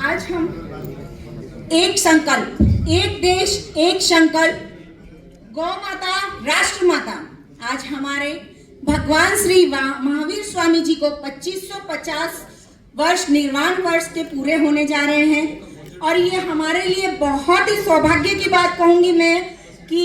आज हम एक संकल्प, एक देश एक संकल्प, गौ माता राष्ट्र माता, आज हमारे भगवान श्री महावीर स्वामी जी को 2550 वर्ष निर्वाण वर्ष के पूरे होने जा रहे हैं। और ये हमारे लिए बहुत ही सौभाग्य की बात कहूंगी मैं कि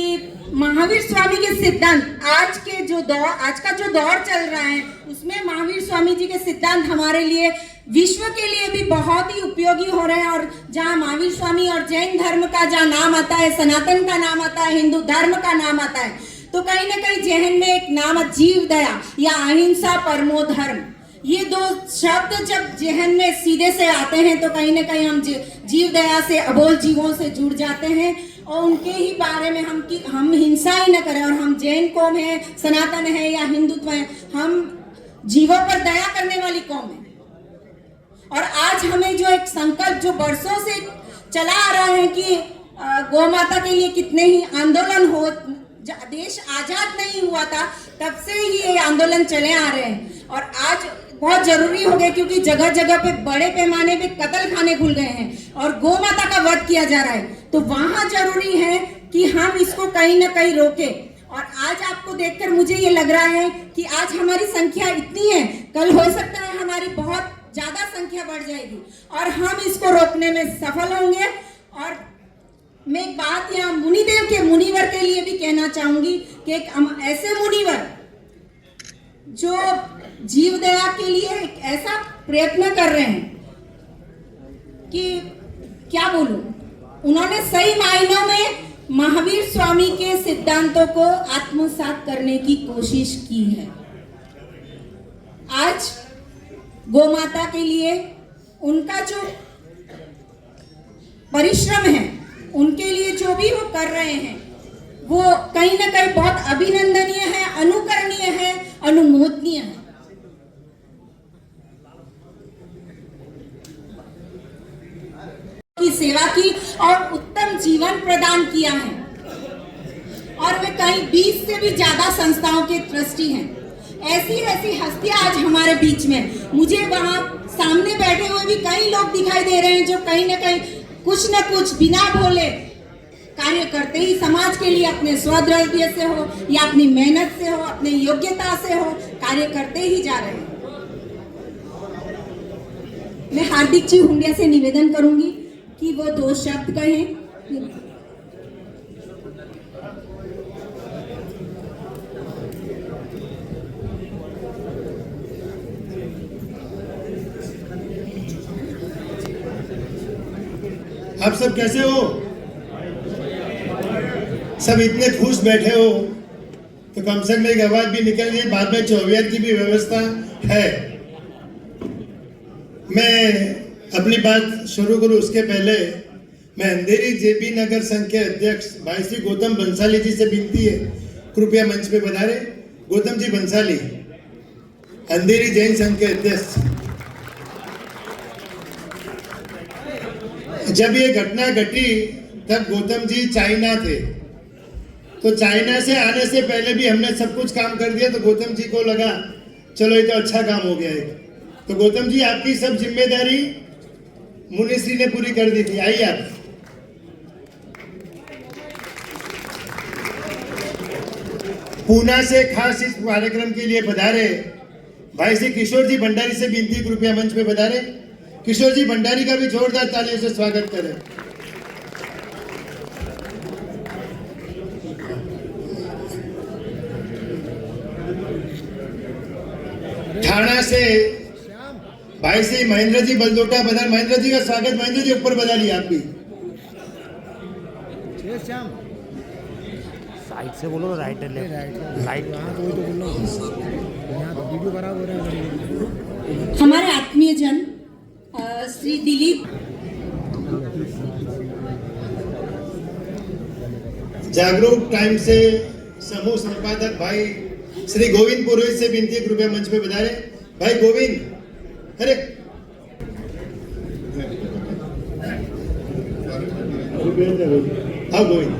महावीर स्वामी के सिद्धांत आज का जो दौर चल रहा है उसमें महावीर स्वामी जी के सिद्धांत हमारे लिए विश्व के लिए भी बहुत ही उपयोगी हो रहे हैं। और जहाँ महावीर स्वामी और जैन धर्म का जहाँ नाम आता है, सनातन का नाम आता है, हिंदू धर्म का नाम आता है, तो कहीं ना कहीं जहन में एक नाम जीव दया या अहिंसा परमो धर्म, ये दो शब्द जब जहन में सीधे से आते हैं तो कहीं ना कहीं हम जीव दया से, अबोल जीवों से जुड़ जाते हैं और उनके ही बारे में हम हिंसा ही न करें। और हम जैन कौम है, सनातन है या हिंदुत्व है, हम जीवों पर दया करने वाली कौम है। और आज हमें जो एक संकल्प जो बरसों से चला आ रहा है कि गौ माता के लिए कितने ही आंदोलन हो, देश आजाद नहीं हुआ था तब से ही ये आंदोलन चले आ रहे हैं और आज बहुत जरूरी हो गए क्योंकि जगह जगह पे बड़े पैमाने पे कत्ल खाने खुल गए हैं और गौ माता का वध किया जा रहा है। तो वहां जरूरी है कि हम इसको कहीं ना कहीं रोकें। और आज आपको देखकर मुझे ये लग रहा है कि आज हमारी संख्या इतनी है, कल हो सकता है हमारी बहुत ज्यादा संख्या बढ़ जाएगी और हम इसको रोकने में सफल होंगे। और मैं एक बात यहाँ मुनिदेव के मुनिवर के लिए भी कहना चाहूंगी कि एक ऐसे मुनिवर जो जीव दया के लिए एक ऐसा प्रयत्न कर रहे हैं कि क्या बोलूं, उन्होंने सही मायनों में महावीर स्वामी के सिद्धांतों को आत्मसात करने की कोशिश की है। आज गौ माता के लिए उनका जो परिश्रम है, उनके लिए जो भी वो कर रहे हैं वो कहीं ना कहीं बहुत अभिनंदनीय है, अनुकरणीय है, अनुमोदनीय है। की सेवा की और उत्तम जीवन प्रदान किया है और वे कई 20 से भी ज्यादा संस्थाओं के ट्रस्टी हैं। ऐसी हस्तियां आज हमारे बीच में, मुझे वहां सामने बैठे हुए भी कई लोग दिखाई दे रहे हैं जो कहीं ना कहीं कुछ न कुछ बिना बोले कार्य करते ही समाज के लिए अपने स्वद्रव्य से हो या अपनी मेहनत से हो, अपनी योग्यता से हो, कार्य करते ही जा रहे हैं। मैं हार्दिक जी हुंडिया से निवेदन करूंगी कि वो 2 शब्द कहें। आप सब कैसे हो? सब इतने खुश बैठे हो तो कम से कम एक आवाज भी निकल गई। बाद में चौवियत की भी व्यवस्था है। मैं अपनी बात शुरू करूं उसके पहले मैं अंधेरी जेबी नगर संघ के अध्यक्ष भाई श्री गौतम बंसाली जी से विनती है, कृपया मंच पे पधारे। गौतम जी बंसाली, अंधेरी जैन संघ के अध्यक्ष। जब ये घटना घटी तब गौतम जी चाइना थे, तो चाइना से आने से पहले भी हमने सब कुछ काम कर दिया। तो गौतम जी को लगा चलो ये तो अच्छा काम हो गया है। तो गौतम जी आपकी सब जिम्मेदारी मुनिश्री ने पूरी कर दी थी। आइए आप। पूना से खास इस कार्यक्रम के लिए पधारे भाई श्री किशोर जी भंडारी से विनती, कृपया मंच पे पधारे। किशोर जी भंडारी का भी जोरदार तालियों से स्वागत करें। ठाणा से भाई श्री महेंद्र जी बलदोटा पधार। महेंद्र जी का स्वागत। महेंद्र जी ऊपर बधाइए आप भी। साइड से बोलो, राइट राइट वीडियो खराब हो रहा है। हमारे आत्मीय जन श्री दिलीप जागरूक टाइम से समूह संपादक भाई श्री गोविंद पुरोहित से विनती, कृपया मंच पे पधारे। भाई गोविंद, अरे हाँ गोविंद।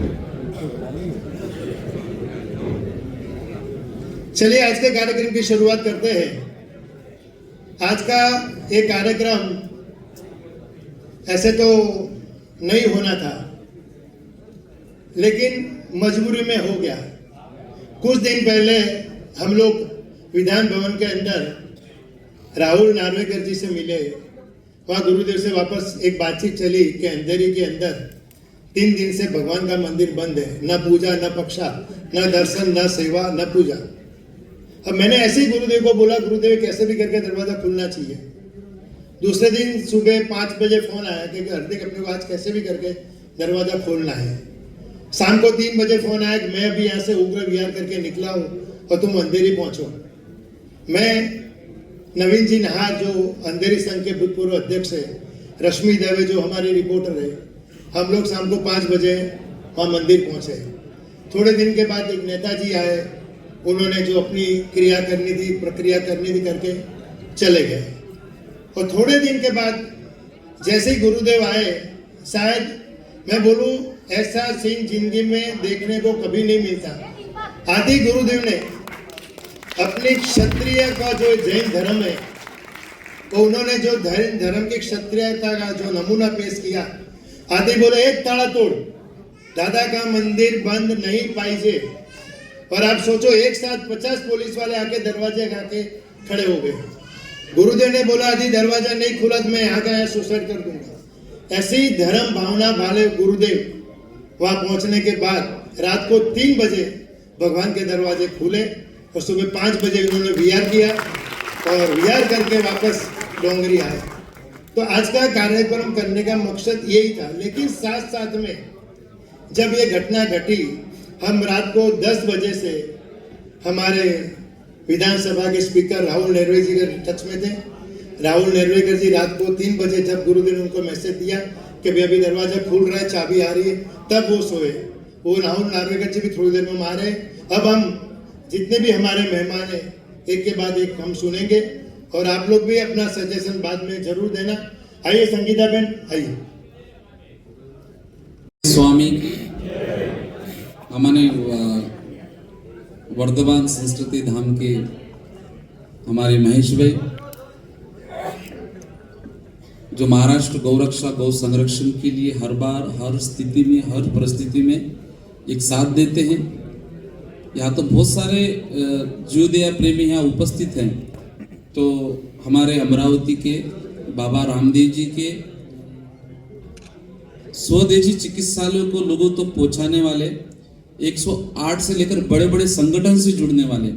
चलिए आज के कार्यक्रम की शुरुआत करते हैं। आज का ये कार्यक्रम ऐसे तो नहीं होना था, लेकिन मजबूरी में हो गया। कुछ दिन पहले हम लोग विधान भवन के अंदर राहुल नार्वेकर जी से मिले। वहाँ गुरुदेव से वापस एक बातचीत चली कि अंधेरी के अंदर 3 दिन से भगवान का मंदिर बंद है, न पूजा न पक्षा, न दर्शन न सेवा न पूजा। अब मैंने ऐसे ही गुरुदेव को बोला, गुरुदेव कैसे भी करके दरवाजा खुलना चाहिए। दूसरे दिन सुबह 5 बजे फोन आया कि हार्दिक अपने को आज कैसे भी करके दरवाजा खोलना है। शाम को 3 बजे फोन आया कि मैं अभी यहाँ से उग्र विहार करके निकला हूँ और तुम अंधेरी पहुंचो। मैं नवीन जी नहार जो अंधेरी संघ के भूतपूर्व अध्यक्ष है, रश्मि दवे जो हमारी रिपोर्टर है, हम लोग शाम को 5 बजे वहाँ मंदिर पहुंचे। थोड़े दिन के बाद एक नेताजी आए, उन्होंने जो अपनी क्रिया करनी थी, प्रक्रिया करनी थी करके चले गए। और थोड़े दिन के बाद जैसे ही गुरुदेव आए, शायद मैं बोलूं ऐसा सीन जिंदगी में देखने को कभी नहीं मिलता। आदि गुरुदेव ने अपनी क्षत्रिय का जो जैन धर्म है, तो उन्होंने जो धर्म की क्षत्रियता का जो नमूना पेश किया, आदि बोले एक ताला तोड़, दादा का मंदिर बंद नहीं पाइजे। और आप सोचो एक साथ 50 पुलिस वाले आके दरवाजे आके खड़े हो गए। गुरुदेव ने बोला आदि दरवाजा नहीं खुला तो मैं यहाँ का सुसाइड कर दूंगा। ऐसी ही धर्म भावना वाले गुरुदेव वहां पहुंचने के बाद रात को 3 बजे भगवान के दरवाजे खुले और सुबह 5 बजे उन्होंने विहार किया और विहार करके वापस डोंगरी आए। तो आज का कार्यक्रम करने का मकसद यही था। लेकिन साथ साथ में जब ये घटना घटी, हम रात को 10 बजे से हमारे विधानसभा के स्पीकर राहुल नेरवे जी के टच में थे। राहुल नेरवेकर जी रात को 3 बजे जब गुरुदेव ने उनको मैसेज दिया कि भाई अभी दरवाजा खुल रहा है, चाबी आ रही है, तब वो सोए। वो राहुल नार्वेकर जी भी थोड़ी देर में मारे। अब हम जितने भी हमारे मेहमान हैं एक के बाद एक हम सुनेंगे और आप लोग भी अपना सजेशन बाद में जरूर देना। आइए संगीता बहन, आइए। स्वामी हमारे वर्धमान संस्कृति धाम के हमारे महेश भाई जो महाराष्ट्र गौरक्षा गौ संरक्षण के लिए हर बार हर स्थिति में हर परिस्थिति में एक साथ देते हैं। यहाँ तो बहुत सारे जीवदया प्रेमी यहाँ उपस्थित हैं। तो हमारे अमरावती के बाबा रामदेव जी के स्वदेशी चिकित्सालयों को लोगों तक पहुंचाने वाले 108 से लेकर बड़े बड़े संगठन से जुड़ने वाले,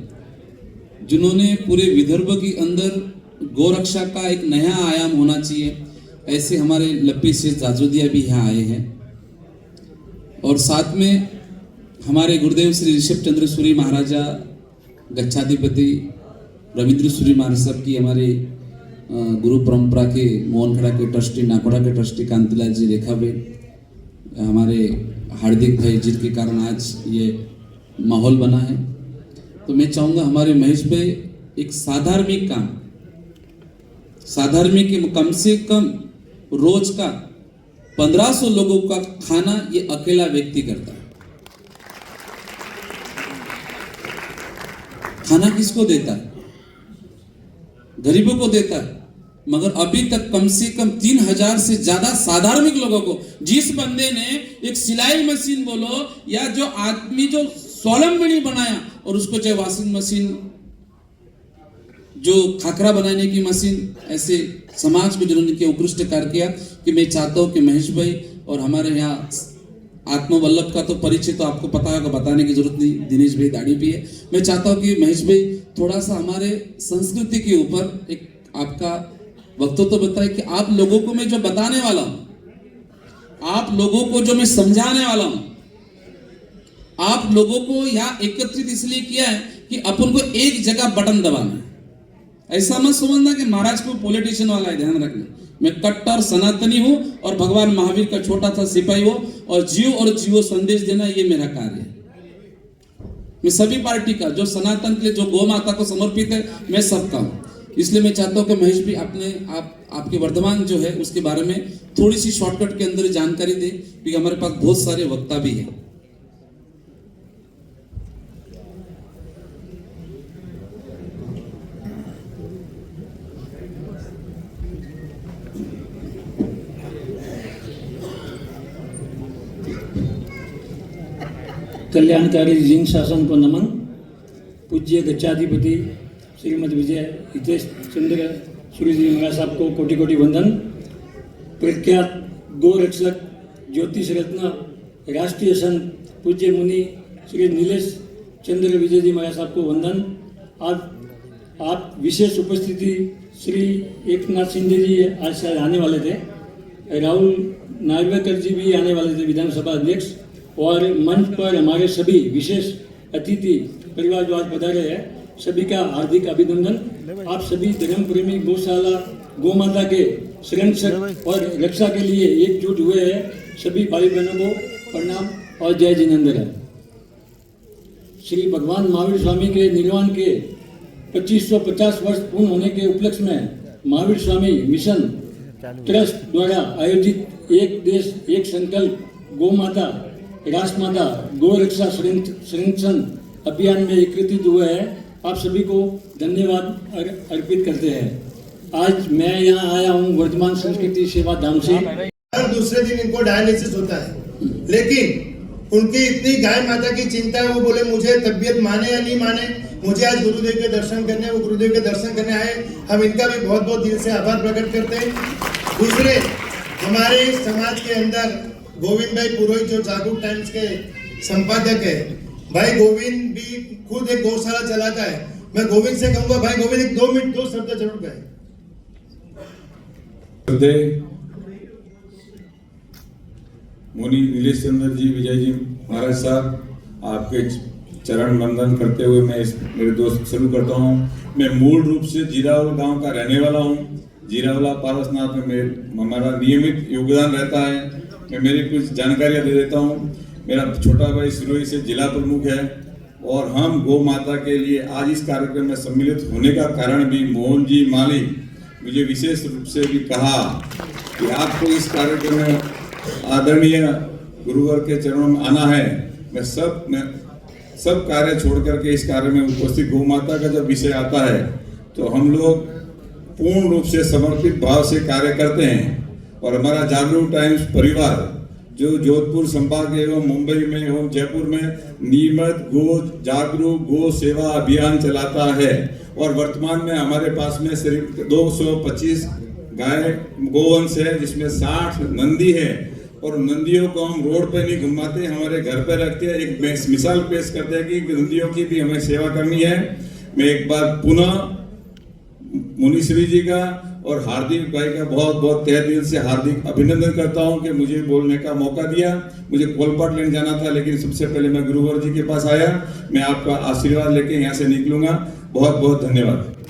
जिन्होंने पूरे विदर्भ के अंदर गौरक्षा का एक नया आयाम होना चाहिए, ऐसे हमारे लप्पी से जाजोदिया भी यहाँ आए हैं। और साथ में हमारे गुरुदेव श्री ऋषभ चंद्र सूरी महाराजा गच्छाधिपति रविंद्र सूरी महाराज साहब की हमारे गुरु परंपरा के मोहनखड़ा के ट्रस्टी, नाकोड़ा के ट्रस्टी कांतिलाल जी रेखा भाई, हमारे हार्दिक भाई, जिनके कारण आज ये माहौल बना है। तो मैं चाहूँगा हमारे महेश भाई एक साधार्मिक काम, साधार्मिक कम से कम रोज का 1500 लोगों का खाना ये अकेला व्यक्ति करता है। खाना किसको देता है? गरीबों को देता है। मगर अभी तक कम से कम 3000 से ज्यादा साधार्मिक लोगों को, जिस बंदे ने एक सिलाई मशीन बोलो या जो आदमी जो स्वावलंबी बनाया और उसको चाहे वॉशिंग मशीन, जो खाकरा बनाने की मशीन, ऐसे समाज को जिन्होंने के उत्कृष्ट कार्य किया। कि मैं चाहता हूं कि महेश भाई और हमारे यहाँ आत्मवल्लभ का तो परिचय तो आपको पता होगा, बताने की जरूरत नहीं, दिनेश भाई दाढ़ी भी है। मैं चाहता हूं कि महेश भाई थोड़ा सा हमारे संस्कृति के ऊपर एक आपका वक्तव्य तो बताए कि आप लोगों को मैं जो बताने वाला हूं, आप लोगों को जो मैं समझाने वाला हूं, आप लोगों को यहाँ एकत्रित इसलिए किया है कि अपन को एक जगह बटन दबाना है। ऐसा मत समझना कि महाराज को पॉलिटिशियन वाला है, ध्यान रखना। मैं कट्टर सनातनी हूं और भगवान महावीर का छोटा सा सिपाही हूं और जीवो संदेश देना ये मेरा कार्य है। मैं सभी पार्टी का, जो सनातन के लिए, जो गौ माता को समर्पित है, मैं सबका हूं। इसलिए मैं चाहता हूं कि महेश भी आपके वर्धमान जो है उसके बारे में थोड़ी सी शॉर्टकट के अंदर जानकारी दे, क्योंकि हमारे पास बहुत सारे वक्ता भी है। कल्याणकारी जिन शासन को नमन। पूज्य गच्चाधिपति श्रीमद विजय हितेश चंद्र सूर्य जी महाराज साहब को कोटि कोटि वंदन। प्रख्यात गोरक्षक ज्योतिष रत्न राष्ट्रीय संत पूज्य मुनि श्री नीलेश चंद्र विजय जी महाराज साहब को वंदन। आप विशेष उपस्थिति श्री एकनाथ शिंदे जी आज शायद आने वाले थे, राहुल नार्वेकर जी भी आने वाले थे विधानसभा अध्यक्ष, और मंच पर हमारे सभी विशेष अतिथि परिवार जो आज पधारे हैं सभी का हार्दिक अभिनंदन। आप सभी धर्म प्रेमी गौशाला गौ माता के संरक्षक और रक्षा के लिए एकजुट हुए हैं। सभी भाई बहनों को प्रणाम और जय जिनेंद्र। श्री भगवान महावीर स्वामी के निर्वाण के 2550 वर्ष पूर्ण होने के उपलक्ष्य में महावीर स्वामी मिशन ट्रस्ट द्वारा आयोजित एक देश एक संकल्प गौ माता राष्ट्रमाता गौ रक्षा संरक्षण अभियान में एकत्रित हुए हैं। आप सभी को धन्यवाद अर्पित करते हैं। आज मैं यहाँ आया हूँ वर्धमान संस्कृति सेवा धाम से। हर दूसरे दिन इनको डायलिसिस होता है, लेकिन उनकी इतनी गाय माता की चिंता है, वो बोले मुझे तबीयत माने या नहीं माने, मुझे आज गुरुदेव के दर्शन करने, वो गुरुदेव के दर्शन करने आए। हम इनका भी बहुत बहुत दिल से आभार प्रकट करते हैं। दूसरे हमारे समाज के अंदर गोविंद भाई पुरोहित जो जागरूक टाइम्स के संपादक है, भाई गोविंद भी खुद एक गौशाला चलाता है। मैं गोविंद से कहूंगा, भाई गोविंद एक 2 मिनट 2 शब्द जरूर कहें। मुनि नीलेश चंद्र जी विजय जी महाराज साहब, आपके चरण वंदन करते हुए मैं मेरे दोस्त शुरू करता हूँ। मैं मूल रूप से जीरावला गांव का रहने वाला हूँ। जीरावला पारसनाथ में हमारा नियमित योगदान रहता है। मैं मेरी कुछ जानकारियाँ दे देता हूँ। मेरा छोटा भाई सिरोही से जिला प्रमुख है, और हम गौ माता के लिए आज इस कार्यक्रम में सम्मिलित होने का कारण भी मोहन जी माली मुझे विशेष रूप से भी कहा कि आपको इस कार्यक्रम में आदरणीय गुरुवर के चरणों में आना है। मैं सब कार्य छोड़ करके इस कार्य में उपस्थित। गौ माता का जब विषय आता है तो हम लोग पूर्ण रूप से समर्पित भाव से कार्य करते हैं। और हमारा जागरूक टाइम्स परिवार जो जोधपुर संभाग एवं मुंबई में एवं जयपुर में नियमित जागरूक गो सेवा अभियान चलाता है। और वर्तमान में हमारे पास में सिर्फ 225 गाय गोवंश है, जिसमें 60 नंदी है। और नंदियों को हम रोड पे नहीं घुमाते, हमारे घर पे रखते हैं। एक मिसाल पेश करते हैं कि नंदियों की भी हमें सेवा करनी है। मैं एक बार पुनः मुनिश्री जी का और हार्दिक भाई का बहुत बहुत तहे दिल से हार्दिक अभिनंदन करता हूं कि मुझे बोलने का मौका दिया। मुझे कोलपाट लेने जाना था, लेकिन सबसे पहले मैं गुरुवर जी के पास आया। मैं आपका आशीर्वाद लेके यहाँ से निकलूंगा। बहुत बहुत धन्यवाद।